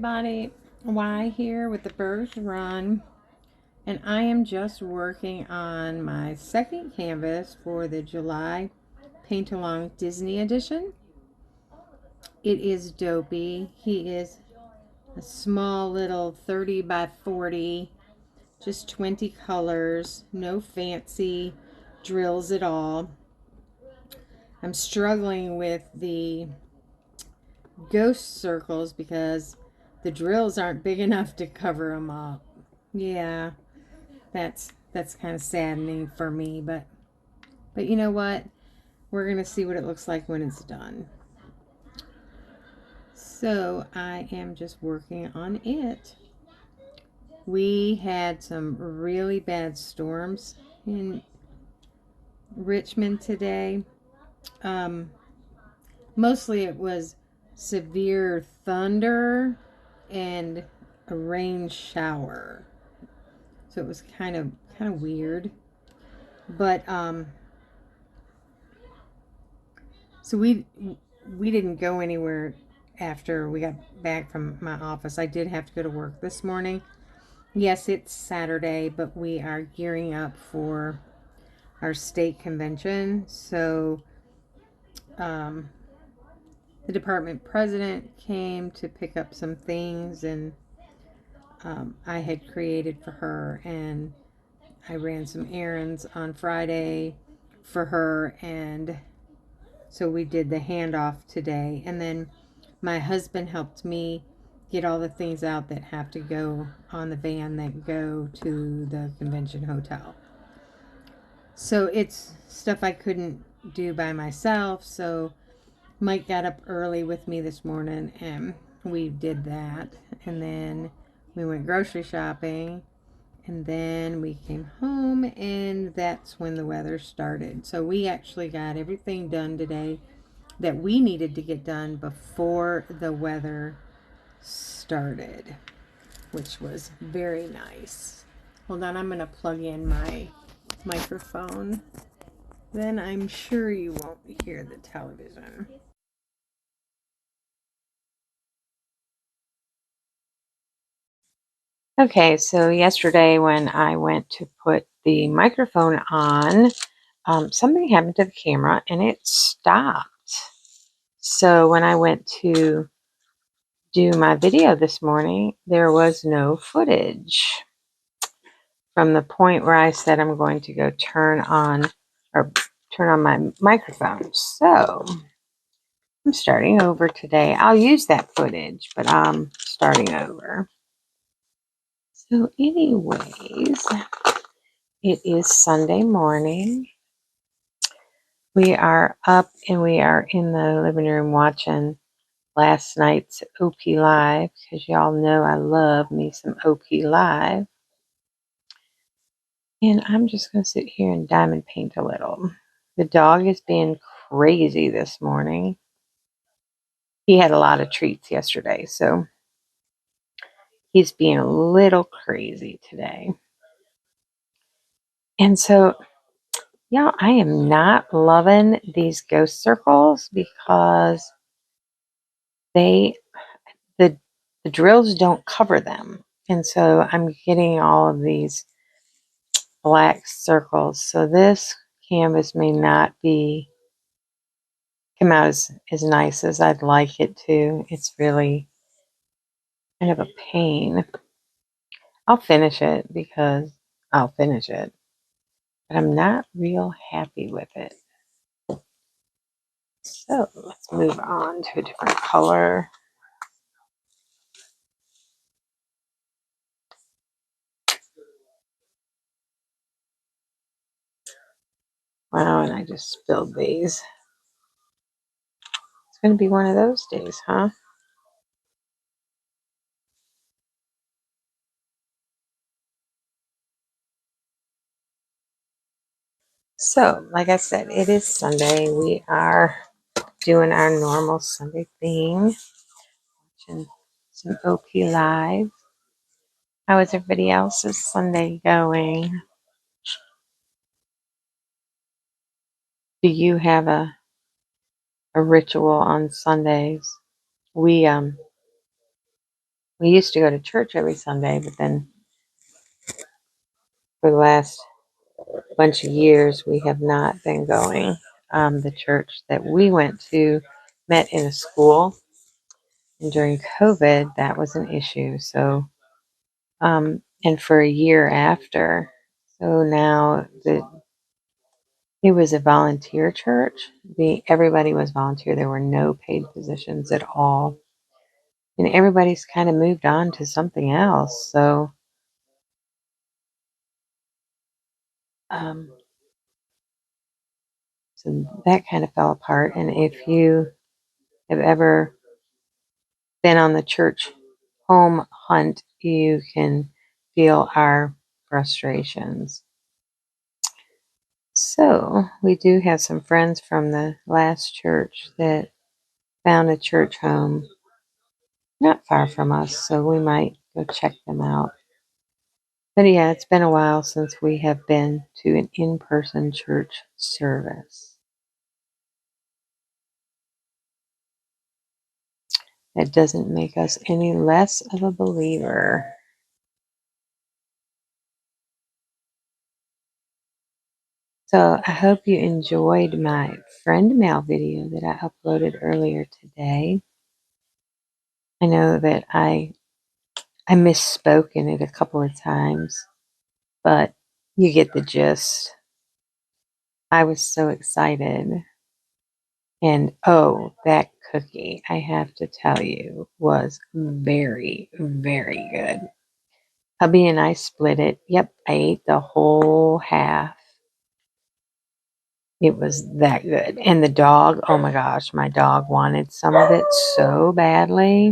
everybody. Y here with the Burgs Run, and I am just working on my second canvas for the July Paintalong Disney edition. It is dopey. He is a small little 30 by 40, just 20 colors, no fancy drills at all. I'm struggling with the ghost circles because the drills aren't big enough to cover them up. Yeah, that's kind of saddening for me, but you know what? We're going to see what it looks like when it's done. So, I am just working on it. We had some really bad storms in Richmond today. Mostly it was severe thunder and a rain shower. So it was kind of weird. But so we didn't go anywhere after we got back from my office. I did have to go to work this morning. Yes, it's Saturday, but we are gearing up for our state convention. So the department president came to pick up some things, and I had created for her, and I ran some errands on Friday for her, and so we did the handoff today. And then my husband helped me get all the things out that have to go on the van that go to the convention hotel. So it's stuff I couldn't do by myself. So Mike got up early with me this morning and we did that. And then we went grocery shopping. And then we came home, and that's when the weather started. So we actually got everything done today that we needed to get done before the weather started, which was very nice. Hold on, I'm going to plug in my microphone. Then I'm sure you won't hear the television. Okay, so yesterday when I went to put the microphone on, something happened to the camera and it stopped. So when I went to do my video this morning, there was no footage from the point where I said I'm going to go turn on my microphone. So I'm starting over today. I'll use that footage, but I'm starting over. So anyways, it is Sunday morning. We are up and we are in the living room watching last night's OP Live, because y'all know I love me some OP Live. And I'm just going to sit here and diamond paint a little. The dog is being crazy this morning. He had a lot of treats yesterday, so he's being a little crazy today. And so, y'all, I am not loving these ghost circles because the drills don't cover them. And so I'm getting all of these black circles. So this canvas may not come out as nice as I'd like it to. It's really kind of a pain. I'll finish it because I'll finish it, but I'm not real happy with it. So let's move on to a different color. Wow, and I just spilled these. It's going to be one of those days, huh? So, like I said, it is Sunday. We are doing our normal Sunday thing. Watching some OP Live. How is everybody else's Sunday going? Do you have a ritual on Sundays? We we used to go to church every Sunday, but then for the last bunch of years, we have not been going. The church that we went to met in a school, and during COVID, that was an issue. So, and for a year after, so now it was a volunteer church. Everybody was volunteer. There were no paid positions at all, and everybody's kind of moved on to something else. Um, so that kind of fell apart. And if you have ever been on the church home hunt, you can feel our frustrations. So we do have some friends from the last church that found a church home not far from us, so we might go check them out. But yeah, it's been a while since we have been to an in-person church service. That doesn't make us any less of a believer. So I hope you enjoyed my friend mail video that I uploaded earlier today. I know that I misspoke in it a couple of times, but you get the gist. I was so excited. And oh, that cookie, I have to tell you, was very, very good. Hubby and I split it. Yep, I ate the whole half. It was that good. And the dog, oh my gosh, my dog wanted some of it so badly.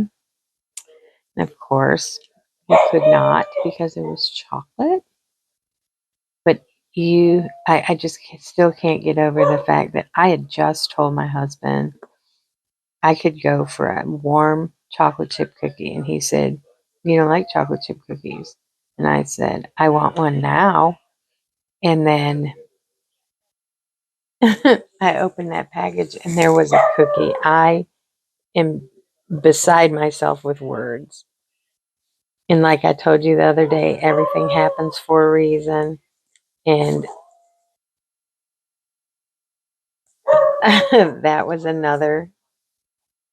And of course, he could not because it was chocolate. But I just still can't get over the fact that I had just told my husband I could go for a warm chocolate chip cookie. And he said, "You don't like chocolate chip cookies?" And I said, "I want one now." And then I opened that package and there was a cookie. I am beside myself with words. And like I told you the other day, everything happens for a reason. And that was another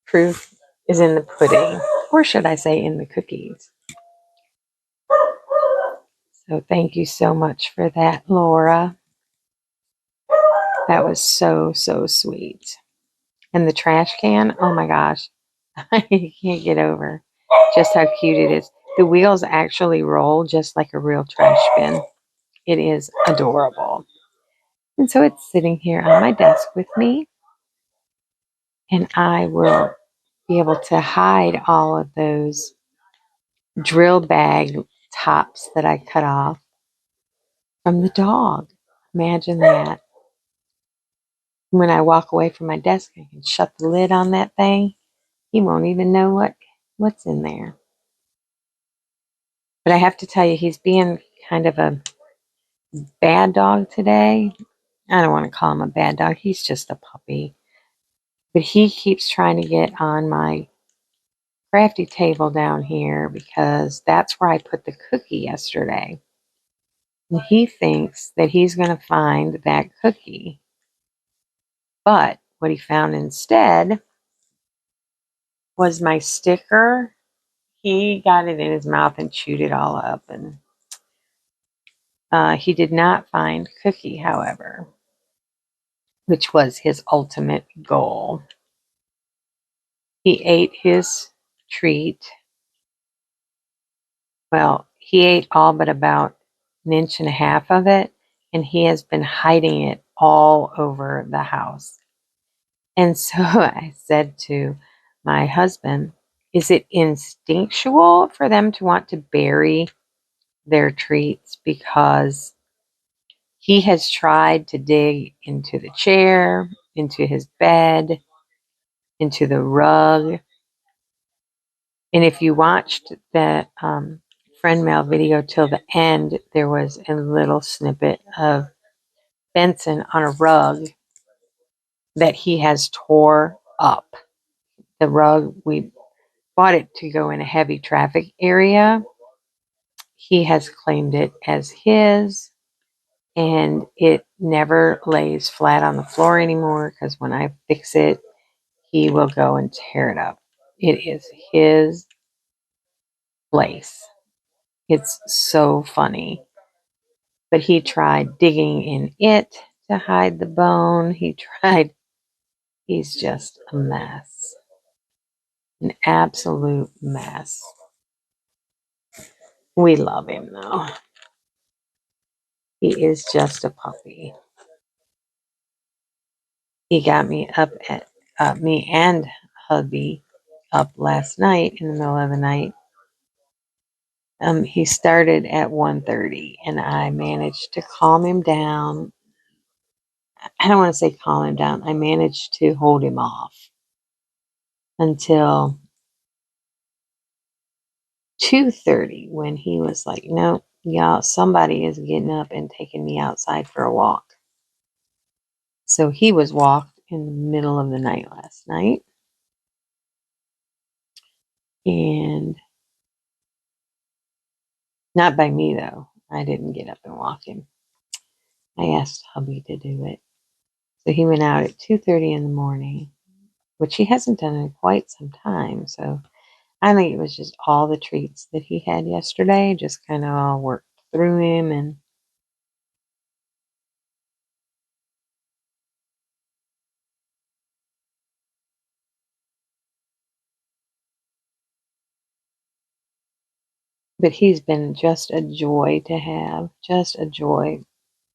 proof is in the pudding, or should I say in the cookies. So thank you so much for that, Laura. That was so, so sweet. And the trash can, oh my gosh, I can't get over just how cute it is. The wheels actually roll just like a real trash bin. It is adorable. And so it's sitting here on my desk with me, and I will be able to hide all of those drill bag tops that I cut off from the dog. Imagine that. When I walk away from my desk, I can shut the lid on that thing. He won't even know what's in there. But I have to tell you, he's being kind of a bad dog today. I don't want to call him a bad dog. He's just a puppy. But he keeps trying to get on my crafty table down here because that's where I put the cookie yesterday. And he thinks that he's going to find that cookie. But what he found instead was my sticker. He got it in his mouth and chewed it all up. And he did not find cookie, however, which was his ultimate goal. He ate his treat. Well, he ate all but about an inch and a half of it, and he has been hiding it all over the house. And so I said to my husband, is it instinctual for them to want to bury their treats? Because he has tried to dig into the chair, into his bed, into the rug. And if you watched the friend mail video till the end, there was a little snippet of Benson on a rug that he has tore up. The rug, we bought it to go in a heavy traffic area. He has claimed it as his, and it never lays flat on the floor anymore because when I fix it, he will go and tear it up. It is his place. It's so funny. But he tried digging in it to hide the bone. He's just a mess. An absolute mess. We love him though. He is just a puppy. He got me up at me and hubby up last night in the middle of the night. He started at 1:30 and I managed to calm him down. I don't want to say calm him down. I managed to hold him off until 2:30 when he was like, "No, y'all, somebody is getting up and taking me outside for a walk." So he was walked in the middle of the night last night. And not by me though. I didn't get up and walk him. I asked hubby to do it. So he went out at 2:30 in the morning, which he hasn't done in quite some time. So I think it was just all the treats that he had yesterday just kind of all worked through him. And but he's been just a joy to have, just a joy.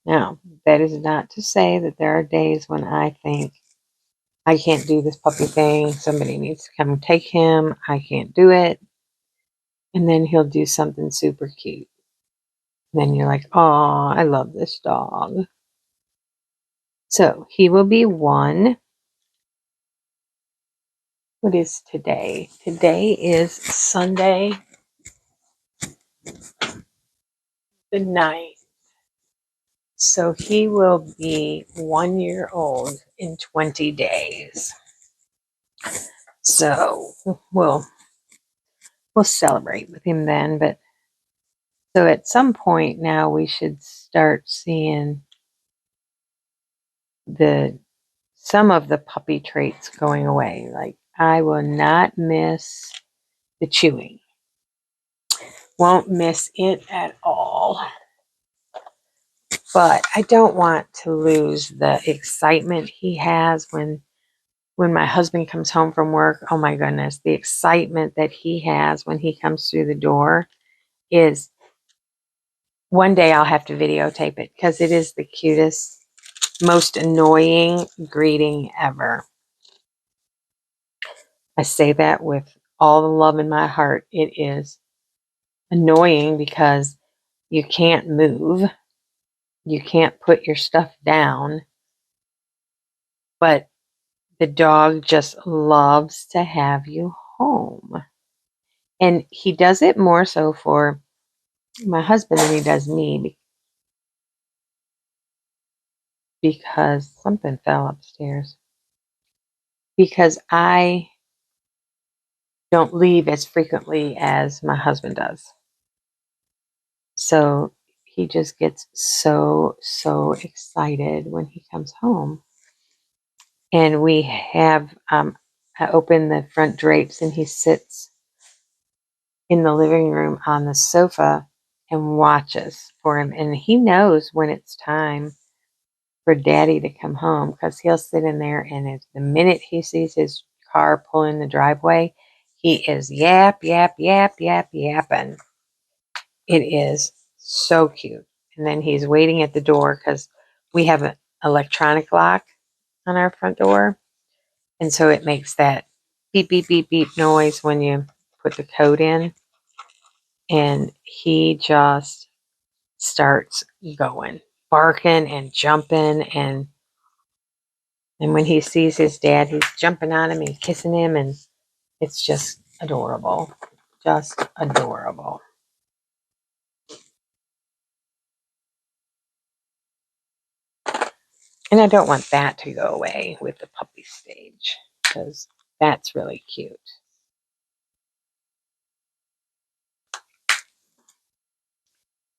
Now, that is not to say that there are days when I think I can't do this puppy thing. Somebody needs to come and take him. I can't do it. And then he'll do something super cute. And then you're like, oh, I love this dog. So he will be one. What is today? Today is Sunday the 9th. So he will be 1 year old in 20 days. So we'll celebrate with him then. But so at some point now we should start seeing some of the puppy traits going away. Like I will not miss the chewing. Won't miss it at all. But I don't want to lose the excitement he has when my husband comes home from work. Oh my goodness, the excitement that he has when he comes through the door is, one day I'll have to videotape it because it is the cutest, most annoying greeting ever. I say that with all the love in my heart. It is annoying because you can't move. You can't put your stuff down. But the dog just loves to have you home. And he does it more so for my husband than he does me because something fell upstairs. Because I don't leave as frequently as my husband does. So he just gets so excited when he comes home. And we have, I open the front drapes and he sits in the living room on the sofa and watches for him. And he knows when it's time for daddy to come home because he'll sit in there and the minute he sees his car pull in the driveway, he is yapping. It is so cute. And then he's waiting at the door because we have an electronic lock on our front door. And so it makes that beep, beep, beep, beep noise when you put the code in. And he just starts going, barking and jumping. And when he sees his dad, he's jumping on him and kissing him. And it's just adorable. Just adorable. And I don't want that to go away with the puppy stage because that's really cute.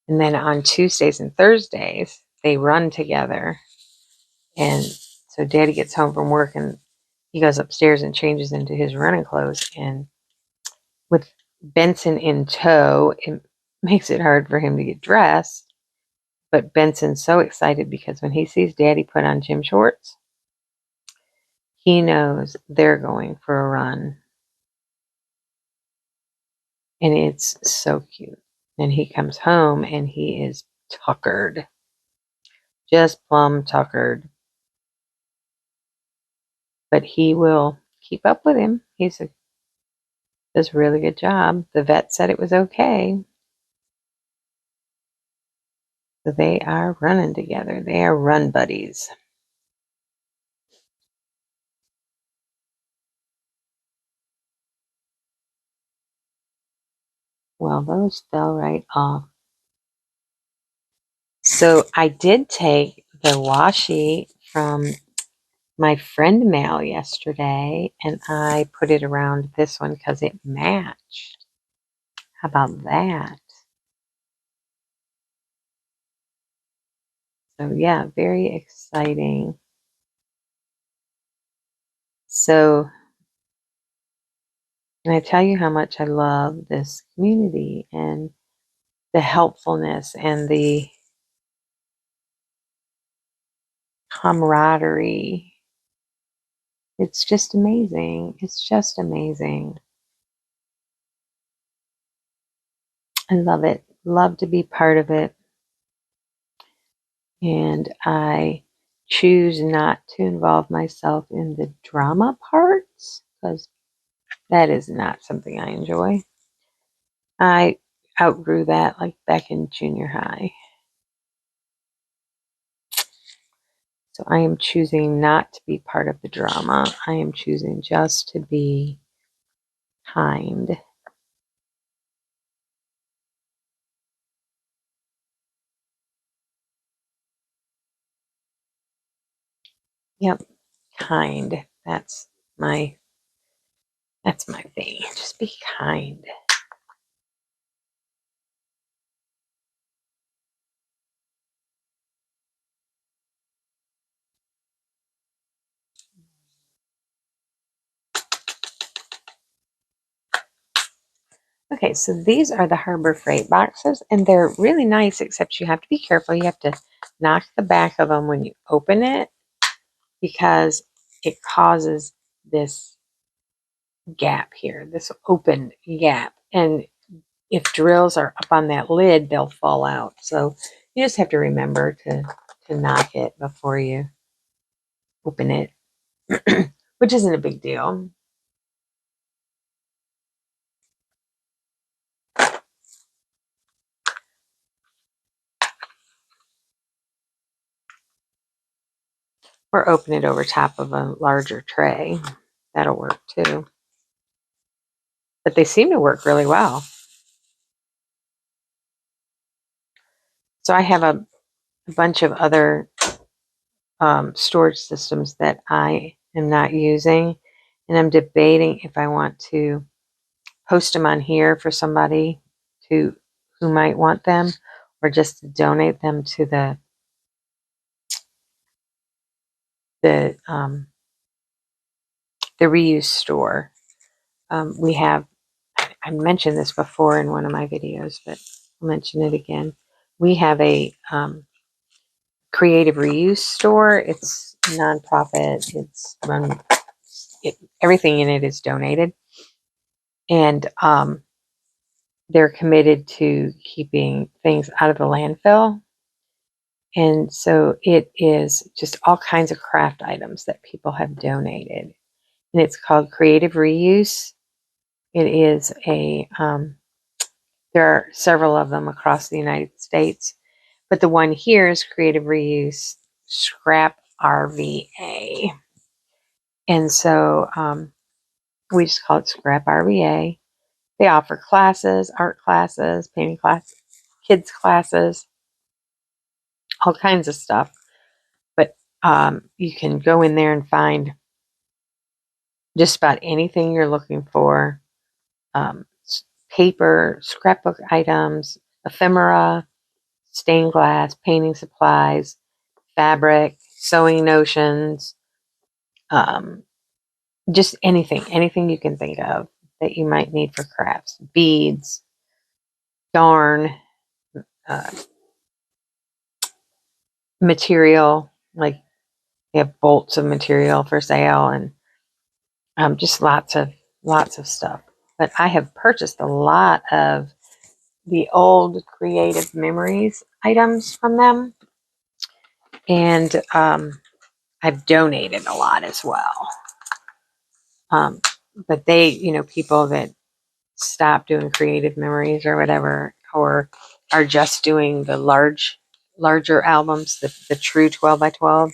And then on Tuesdays and Thursdays, they run together. And so Daddy gets home from work and he goes upstairs and changes into his running clothes. And with Benson in tow, it makes it hard for him to get dressed. But Benson's so excited because when he sees Daddy put on gym shorts, he knows they're going for a run. And it's so cute. And he comes home and he is tuckered. Just plumb tuckered. But he will keep up with him. Does a really good job. The vet said it was okay. So they are running together. They are run buddies. Well, those fell right off. So I did take the washi from my friend mail yesterday and I put it around this one because it matched. How about that? So yeah, very exciting. So, can I tell you how much I love this community and the helpfulness and the camaraderie? It's just amazing. It's just amazing. I love it. Love to be part of it. And I choose not to involve myself in the drama parts because that is not something I enjoy. I outgrew that like back in junior high. So I am choosing not to be part of the drama. I am choosing just to be kind. Yep, kind. That's my thing. Just be kind. Okay, so these are the Harbor Freight boxes, and they're really nice, except you have to be careful. You have to knock the back of them when you open it because it causes this gap here, this open gap. And if drills are up on that lid, they'll fall out. So you just have to remember to knock it before you open it, which isn't a big deal. Or open it over top of a larger tray. That'll work too. But they seem to work really well. So I have a bunch of other storage systems that I am not using. And I'm debating if I want to post them on here for somebody who might want them or just to donate them to the reuse store. We have, I mentioned this before in one of my videos, but I'll mention it again. We have a creative reuse store. It's nonprofit. It's run. Everything in it is donated, and they're committed to keeping things out of the landfill. And so it is just all kinds of craft items that people have donated, and it's called Creative Reuse. It is there are several of them across the United States, but the one here is Creative Reuse Scrap RVA. And so we just call it Scrap RVA. They offer classes, art classes, painting classes, kids classes, all kinds of stuff. But you can go in there and find just about anything you're looking for. Paper, scrapbook items, ephemera, stained glass, painting supplies, fabric, sewing notions, just anything you can think of that you might need for crafts. Beads, yarn, uh, material, like they have bolts of material for sale, and just lots of stuff. But I have purchased a lot of the old Creative Memories items from them, and I've donated a lot as well. But they, people that stop doing Creative Memories or whatever, or are just doing the larger albums, the true 12 by 12,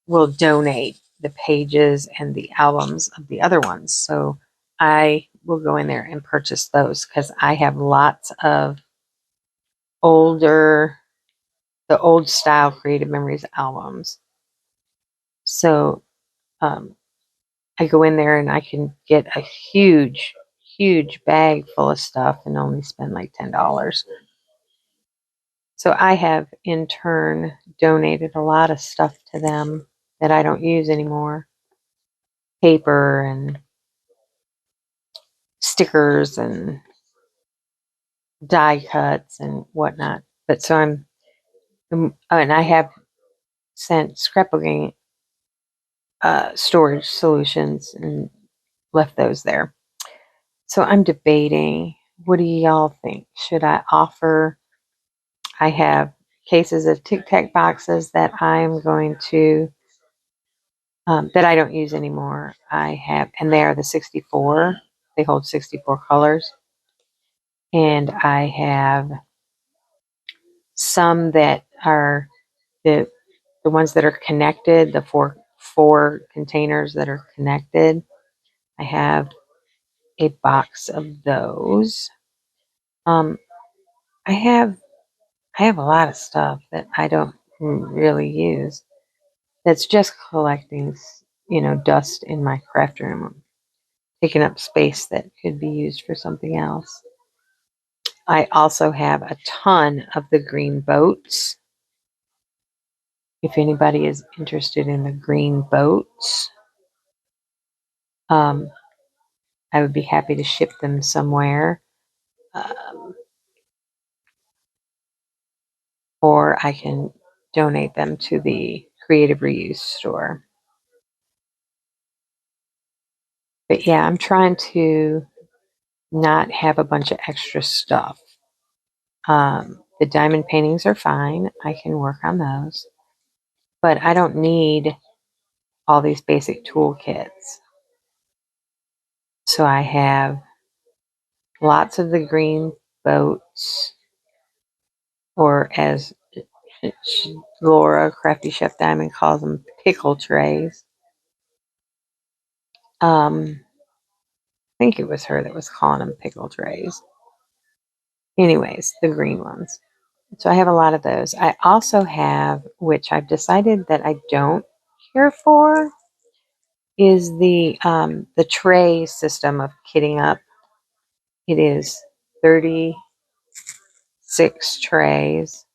will donate the pages and the albums of the other ones. So I will go in there and purchase those because I have lots of the old style Creative Memories albums. So I go in there and I can get a huge bag full of stuff and only spend like $10. So I have in turn donated a lot of stuff to them that I don't use anymore. Paper and stickers and die cuts and whatnot. But so and I have sent scrapbooking storage solutions and left those there. So I'm debating, what do y'all think? Should I offer? I have cases of Tic Tac boxes that I'm going to, that I don't use anymore. I have, and they are the 64. They hold 64 colors. And I have some that are the ones that are connected, the four containers that are connected. I have a box of those. I have a lot of stuff that I don't really use. That's just collecting, dust in my craft room, taking up space that could be used for something else. I also have a ton of the green boats. If anybody is interested in the green boats, I would be happy to ship them somewhere. Or I can donate them to the Creative Reuse store. But yeah, I'm trying to not have a bunch of extra stuff. The diamond paintings are fine. I can work on those. But I don't need all these basic toolkits. So I have lots of the green boats, or as Laura, Crafty Chef Diamond, calls them, pickle trays. I think it was her that was calling them pickle trays. Anyways, the green ones. So I have a lot of those. I also have, which I've decided that I don't care for, is the tray system of kitting up. It is 36 trays.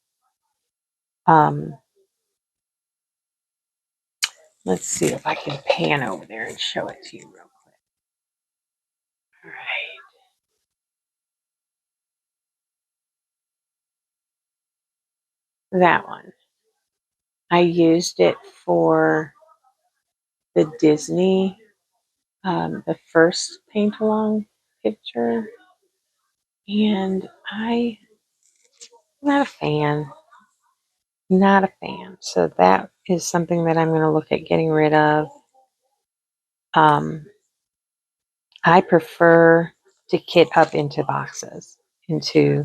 Let's see if I can pan over there and show it to you real quick. All right. That one. I used it for the Disney, the first Paintalong picture, and I'm not a fan. Not a fan. So that is something that I'm going to look at getting rid of. I prefer to kit up into boxes, into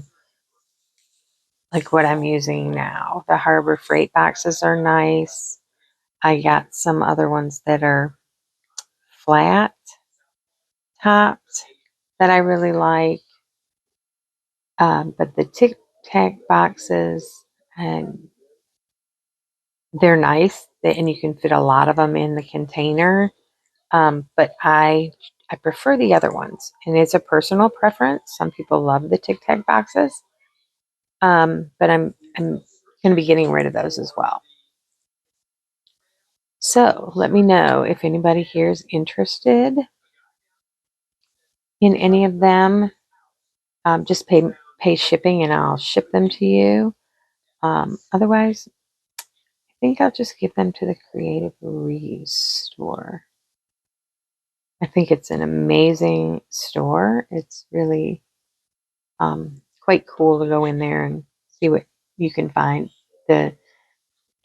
like what I'm using now. The Harbor Freight boxes are nice. I got some other ones that are flat topped that I really like. But the Tic Tac boxes, and they're nice, and you can fit a lot of them in the container. But I prefer the other ones, and it's a personal preference. Some people love the Tic Tac boxes. But I'm going to be getting rid of those as well. So let me know if anybody here is interested in any of them. Just pay shipping and I'll ship them to you. Otherwise, I think I'll just give them to the Creative Reuse store. I think it's an amazing store. It's really quite cool to go in there and see what you can find.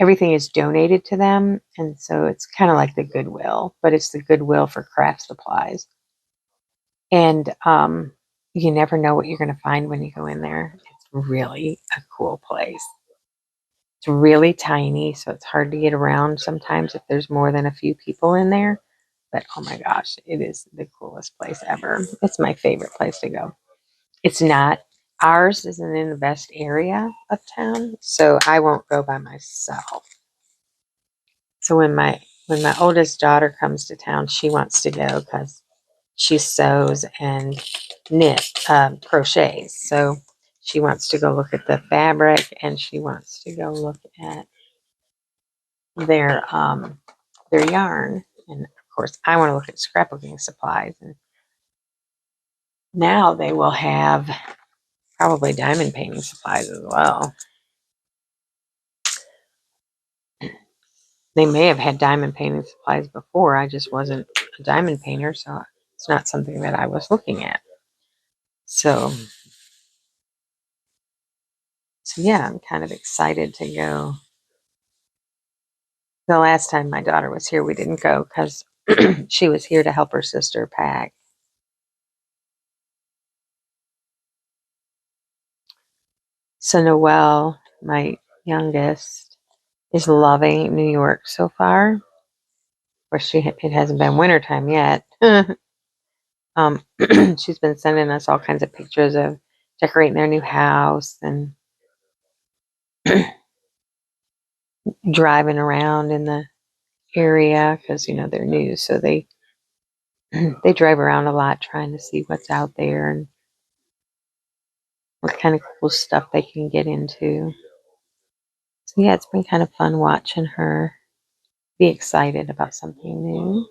Everything is donated to them, and so it's kind of like the Goodwill, but it's the Goodwill for craft supplies. And you never know what you're going to find when you go in there. It's really a cool place. It's really tiny, so it's hard to get around sometimes if there's more than a few people in there. But oh my gosh, it is the coolest place ever. It's my favorite place to go. It's not, ours isn't in the best area of town, so I won't go by myself. So when my oldest daughter comes to town, she wants to go because she sews and crochets. So she wants to go look at the fabric and she wants to go look at their yarn. And of course, I want to look at scrapbooking supplies. And now they will have probably diamond painting supplies as well. They may have had diamond painting supplies before. I just wasn't a diamond painter, so it's not something that I was looking at. So yeah, I'm kind of excited to go. The last time my daughter was here, we didn't go because she was here to help her sister pack. So Noelle, my youngest, is loving New York so far. Of course, it hasn't been wintertime yet. She's been sending us all kinds of pictures of decorating their new house and driving around in the area because they're new, so they they drive around a lot trying to see what's out there and what kind of cool stuff they can get into. So yeah, it's been kind of fun watching her be excited about something new.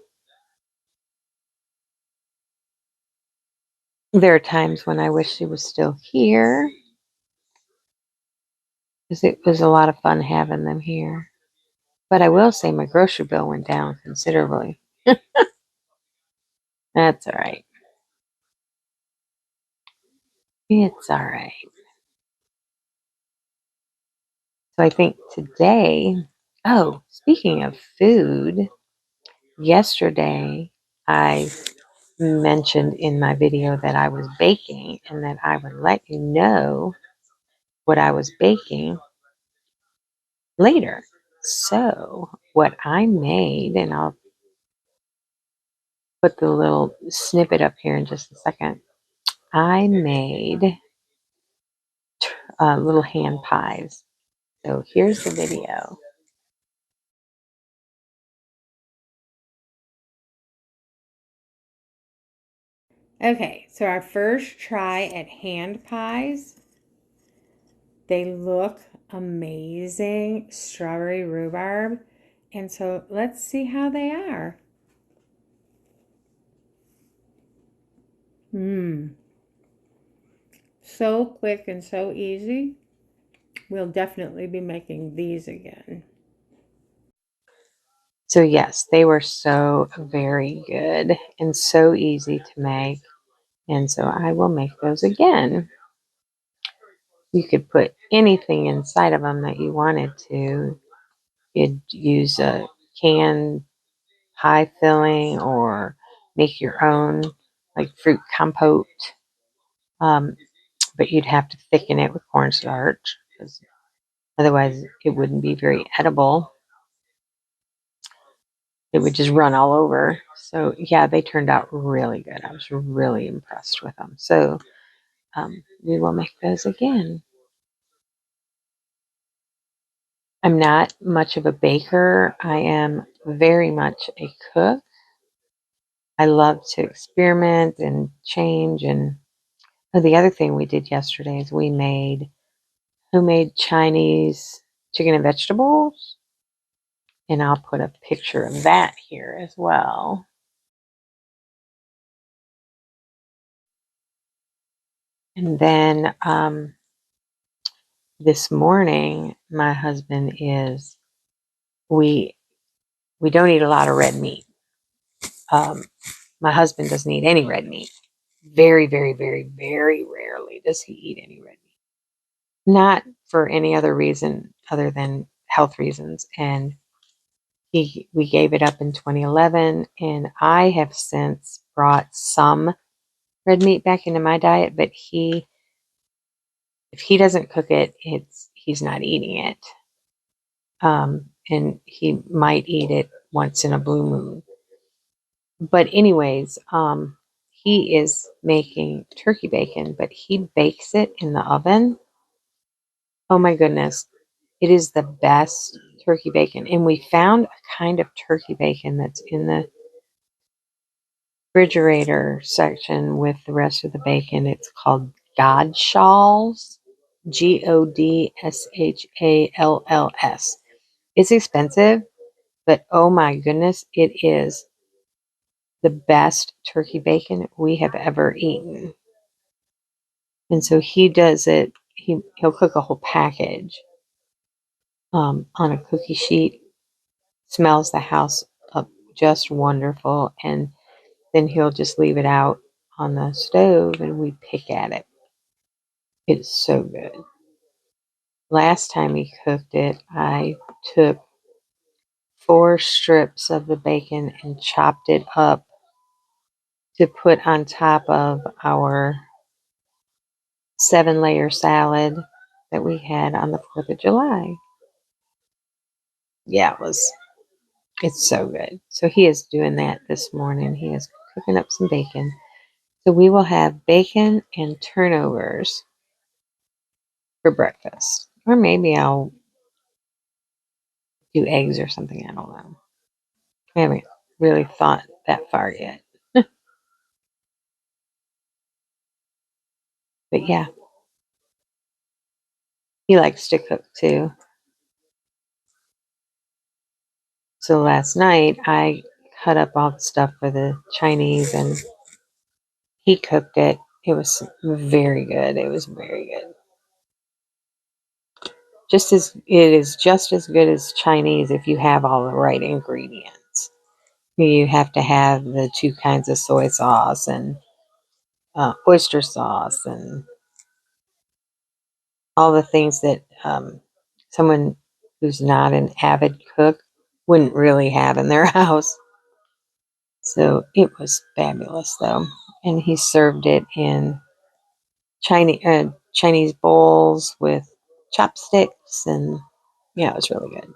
There are times when I wish she was still here because it was a lot of fun having them here. But I will say my grocery bill went down considerably. That's all right. It's all right. So I think today, oh, speaking of food, yesterday I mentioned in my video that I was baking and that I would let you know what I was baking later. So what I made, and I'll put the little snippet up here in just a second. I made little hand pies. So here's the video. Okay, so our first try at hand pies. They look amazing, strawberry rhubarb. And so let's see how they are. So quick and so easy. We'll definitely be making these again. So yes, they were so very good and so easy to make. And so I will make those again. You could put anything inside of them that you wanted to. You'd use a canned pie filling or make your own like fruit compote. But you'd have to thicken it with cornstarch because otherwise it wouldn't be very edible. It would just run all over. So yeah, they turned out really good. I was really impressed with them. So we will make those again. I'm not much of a baker. I am very much a cook. I love to experiment and change. And the other thing we did yesterday is we made homemade Chinese chicken and vegetables. And I'll put a picture of that here as well. And then this morning, my husband we don't eat a lot of red meat. My husband doesn't eat any red meat. Very, very, very, very rarely does he eat any red meat. Not for any other reason other than health reasons. And we gave it up in 2011, and I have since brought some red meat back into my diet, but if he doesn't cook it, he's not eating it. And he might eat it once in a blue moon. But anyways, he is making turkey bacon, but he bakes it in the oven. Oh my goodness. It is the best turkey bacon. And we found a kind of turkey bacon that's in the refrigerator section with the rest of the bacon. It's called Godshall's. Godshall's. It's expensive, but oh my goodness, it is the best turkey bacon we have ever eaten. And so he does it, he'll cook a whole package on a cookie sheet, smells the house up just wonderful, and then he'll just leave it out on the stove and we pick at it. It's so good. Last time he cooked it, I took 4 strips of the bacon and chopped it up to put on top of our 7-layer salad that we had on the 4th of July. Yeah, it's so good. So he is doing that this morning. He is cooking up some bacon. So we will have bacon and turnovers for breakfast. Or maybe I'll do eggs or something. I don't know. I haven't really thought that far yet. But yeah, he likes to cook too. So last night I cut up all the stuff for the Chinese and he cooked it. It was very good. It was very good. It is just as good as Chinese if you have all the right ingredients. You have to have the 2 kinds of soy sauce and oyster sauce and all the things that someone who's not an avid cook wouldn't really have in their house. So it was fabulous though. And he served it in Chinese bowls with chopsticks, and yeah, it was really good.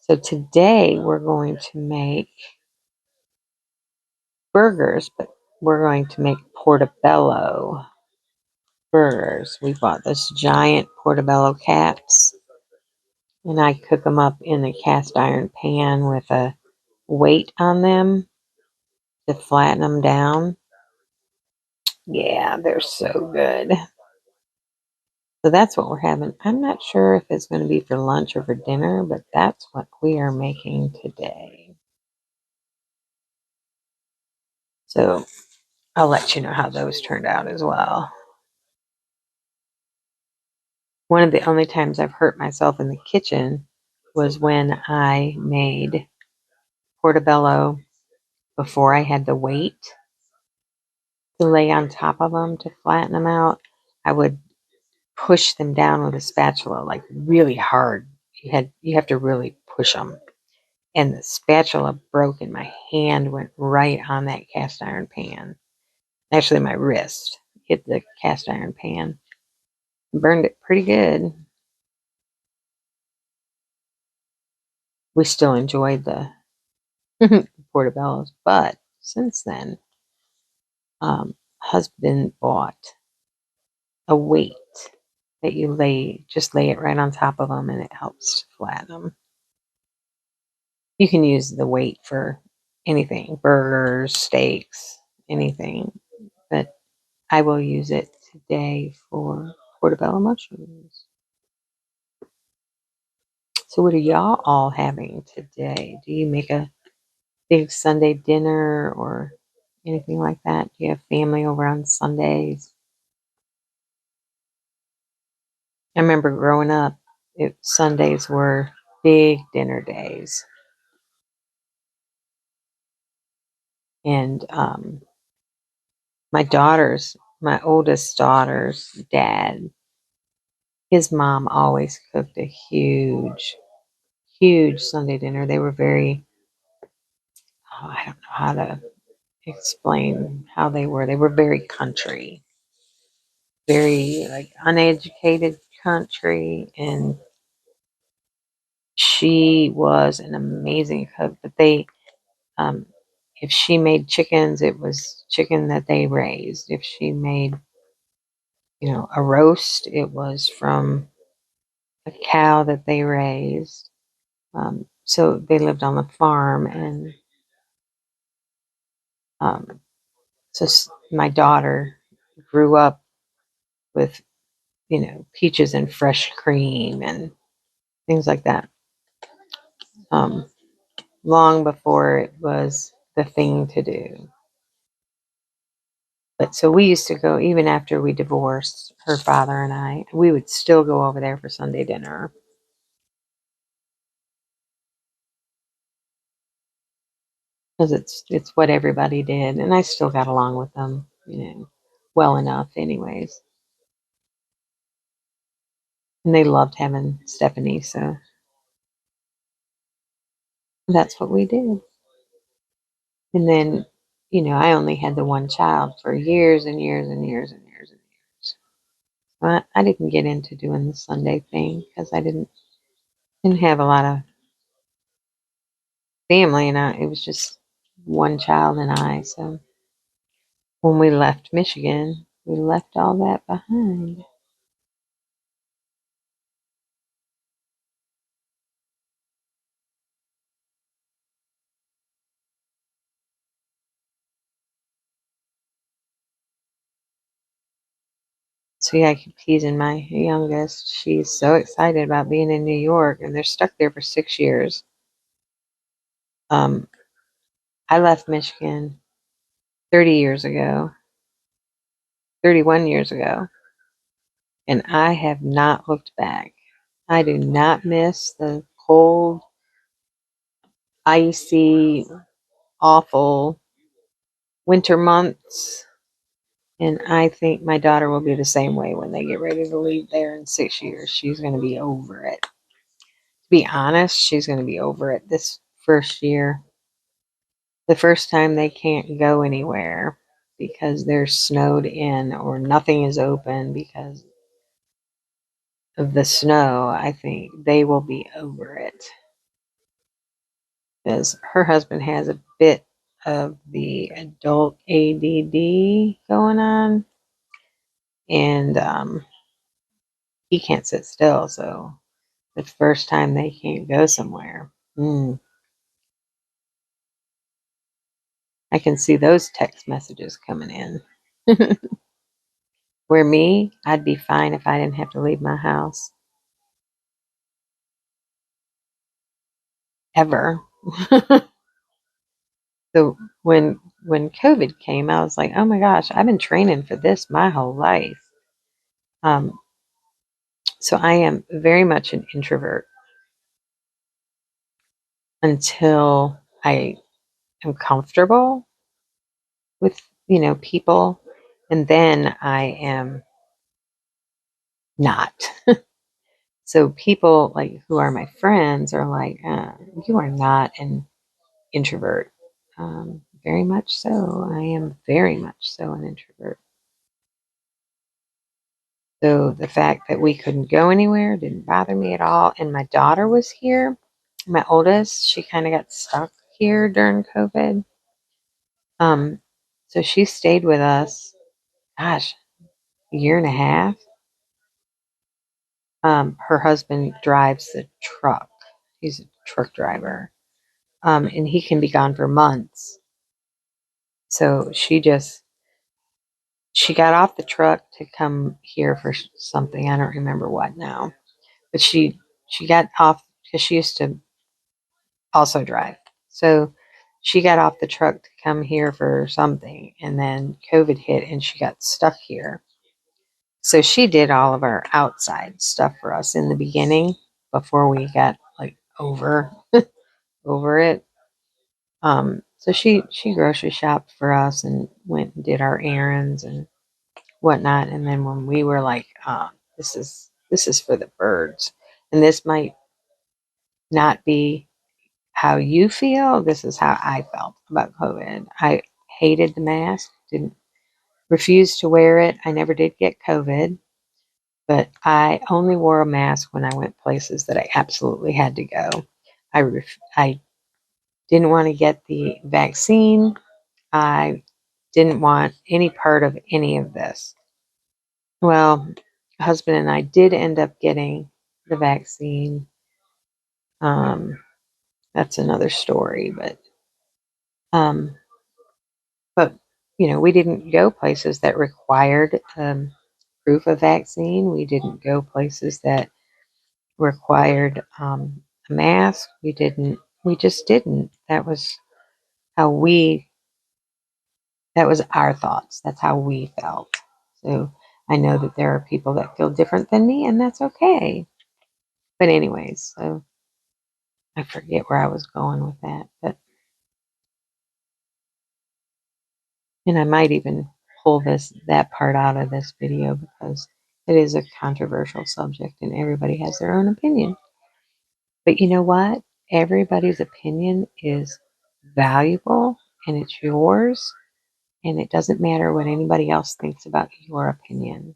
So today we're going to make burgers, but we're going to make portobello burgers. We bought this giant portobello caps, and I cook them up in a cast iron pan with a weight on them to flatten them down. Yeah, they're so good. So that's what we're having. I'm not sure if it's going to be for lunch or for dinner, but that's what we are making today. So I'll let you know how those turned out as well. One of the only times I've hurt myself in the kitchen was when I made portobello before I had the weight to lay on top of them to flatten them out. I would push them down with a spatula like really hard. You have to really push them. And the spatula broke and my hand went right on that cast iron pan. Actually, my wrist hit the cast iron pan. Burned it pretty good. We still enjoyed the portobellos, but since then, husband bought a weight that you just lay it right on top of them and it helps to flatten them. You can use the weight for anything, burgers, steaks, anything, but I will use it today for portobello mushrooms. So what are y'all all having today? Do you make a big Sunday dinner or anything like that? Do you have family over on Sundays? I remember growing up, Sundays were big dinner days. And my oldest daughter's dad, his mom always cooked a huge, huge Sunday dinner. They were very, I don't know how to explain how they were. They were very country, very like uneducated country. And she was an amazing cook, but um, if she made chickens, it was chicken that they raised. If she made, a roast, it was from a cow that they raised. So they lived on the farm, and um, so my daughter grew up with, peaches and fresh cream and things like that. Um, long before it was the thing to do. But so we used to go, even after we divorced, her father and I, we would still go over there for Sunday dinner. Because it's what everybody did, and I still got along with them, well enough, anyways. And they loved having Stephanie, so that's what we did. And then, I only had the one child for years and years and years and years and years. But I didn't get into doing the Sunday thing because I didn't have a lot of family, and it was just one child and I. So when we left Michigan, we left all that behind. So yeah, I keep teasing my youngest. She's so excited about being in New York, and they're stuck there for 6 years. Um, I left Michigan 30 years ago, 31 years ago, and I have not looked back. I do not miss the cold, icy, awful winter months. And I think my daughter will be the same way when they get ready to leave there in 6 years. She's going to be over it. To be honest, she's going to be over it this first year. The first time they can't go anywhere because they're snowed in or nothing is open because of the snow, I think they will be over it. Because her husband has a bit of the adult ADD going on, and he can't sit still. So the first time they can't go somewhere, I can see those text messages coming in. Where me, I'd be fine if I didn't have to leave my house ever. So when COVID came, I was like, oh my gosh, I've been training for this my whole life. Um, so I am very much an introvert until I am comfortable with, people, and then I am not. So people like who are my friends are like, you are not an introvert. Very much so. I am very much so an introvert. So the fact that we couldn't go anywhere didn't bother me at all. And my daughter was here. My oldest, she kind of got stuck here during COVID. Um, so she stayed with us, gosh, a year and a half. Her husband drives the truck. He's a truck driver. And he can be gone for months. So she just she got off the truck to come here for something. I don't remember what now, but she got off because she used to also drive. So she got off the truck to come here for something, and then COVID hit and she got stuck here. So she did all of our outside stuff for us in the beginning before we got like over it. So she grocery shopped for us and went and did our errands and whatnot. And then when we were like, this is for the birds, and this might not be how you feel. This is how I felt about COVID. I hated the mask. Didn't refuse to wear it. I never did get COVID, but I only wore a mask when I went places that I absolutely had to go. I didn't want to get the vaccine. I didn't want any part of any of this. Well, husband and I did end up getting the vaccine. Um, that's another story, um, but we didn't go places that required proof of vaccine. We didn't go places that required a mask. We didn't. We just didn't. How we. That was our thoughts. That's how we felt. So I know that there are people that feel different than me, and that's okay. But anyways, so I forget where I was going with that, and I might even pull that part out of this video because it is a controversial subject and everybody has their own opinion. But you know what? Everybody's opinion is valuable and it's yours, and it doesn't matter what anybody else thinks about your opinion.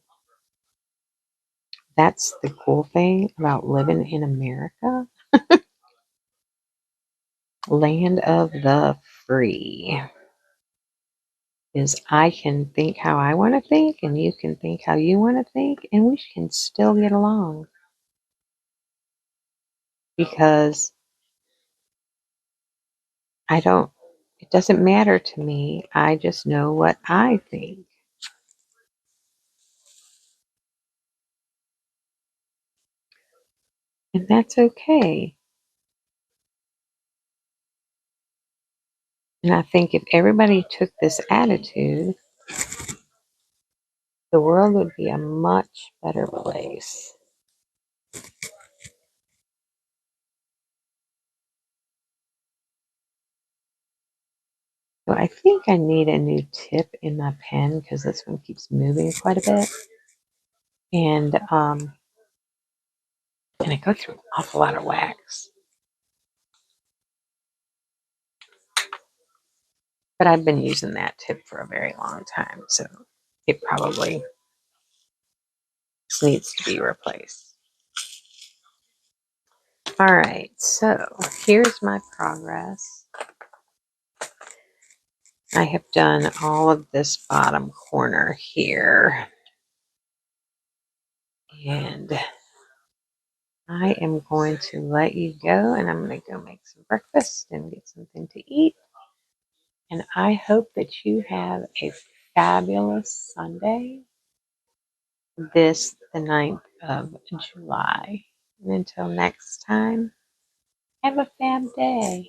That's the cool thing about living in America, land of the free. Is I can think how I want to think, and you can think how you want to think, and we can still get along because it doesn't matter to me. I just know what I think. And that's okay. And I think if everybody took this attitude, the world would be a much better place. So I think I need a new tip in my pen because this one keeps moving quite a bit. And I go through an awful lot of wax. But I've been using that tip for a very long time, so it probably needs to be replaced. All right, so here's my progress. I have done all of this bottom corner here. And I am going to let you go, and I'm going to go make some breakfast and get something to eat. And I hope that you have a fabulous Sunday, the 9th of July. And until next time, have a fab day.